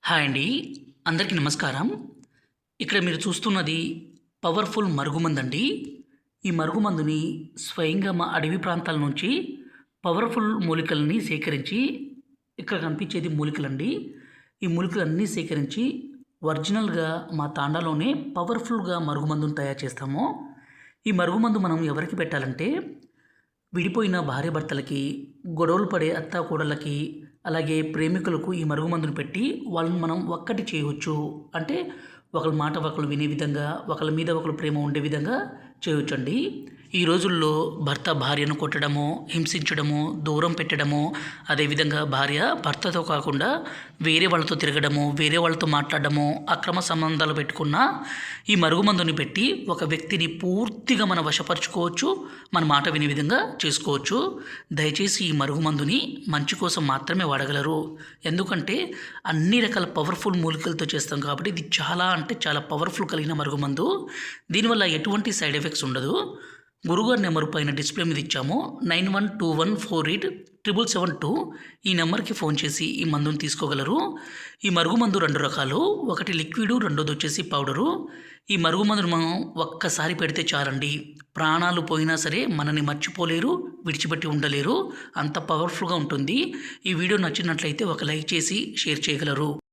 Hi అండి. అందరికీ నమస్కారం. ఇక్కడ మీరు చూస్తున్నది పవర్‌ఫుల్ మరుగుమందండి. ఈ మరుగుమందుని స్వయంగా మా అడవి ప్రాంతాల నుంచి పవర్‌ఫుల్ మూలికలని సేకరించి ఇక్కడ కనిపించేది మూలికలండి. ఈ మూలికలన్నీ సేకరించి ఒరిజినల్‌గా మా తాండాలోనే పవర్‌ఫుల్‌గా మరుగుమందుని తయారు చేస్తాము. ఈ మరుగుమందు మనం ఎవరికి పెట్టాలంటే విడిపోయిన భార్యాభర్తలకి, గొడవలు పడే అత్తాకోడళ్ళకి, అలాగే ప్రేమికులకు ఈ మరుగుమందుని పెట్టి వాళ్ళని మనం ఒక్కటి చేయవచ్చు. అంటే ఒకళ్ళ మాట ఒకళ్ళు వినే విధంగా, ఒకళ్ళ మీద ఒకళ్ళు ప్రేమ ఉండే విధంగా చేయొచ్చండి. ఈ రోజుల్లో భర్త భార్యను కొట్టడము, హింసించడము, దూరం పెట్టడము, అదేవిధంగా భార్య భర్తతో కాకుండా వేరే వాళ్ళతో తిరగడము, వేరే వాళ్ళతో మాట్లాడడము, అక్రమ సంబంధాలు పెట్టుకున్న ఈ మరుగుమందుని పెట్టి ఒక వ్యక్తిని పూర్తిగా మనం వశపరుచుకోవచ్చు. మన మాట వినే విధంగా చేసుకోవచ్చు. దయచేసి ఈ మరుగుమందుని మంచి కోసం మాత్రమే వాడగలరు. ఎందుకంటే అన్ని రకాల పవర్ఫుల్ మూలికలతో చేస్తాం కాబట్టి ఇది చాలా అంటే చాలా పవర్ఫుల్ కలిగిన మరుగుమందు. దీనివల్ల ఎటువంటి సైడ్ ఎఫెక్ట్స్ ఉండదు. గురుగారి నెంబర్ పైన డిస్ప్లే మీద ఇచ్చాము. 9121487772 ఈ నెంబర్కి ఫోన్ చేసి ఈ మందుని తీసుకోగలరు. ఈ మరుగుమందు 2 రకాలు. ఒకటి లిక్విడు, రెండోది వచ్చేసి పౌడరు. ఈ మరుగుమందును మనం ఒక్కసారి పెడితే చాలండి, ప్రాణాలు పోయినా సరే మనని మర్చిపోలేరు, విడిచిపెట్టి ఉండలేరు. అంత పవర్ఫుల్గా ఉంటుంది. ఈ వీడియో నచ్చినట్లయితే ఒక లైక్ చేసి షేర్ చేయగలరు.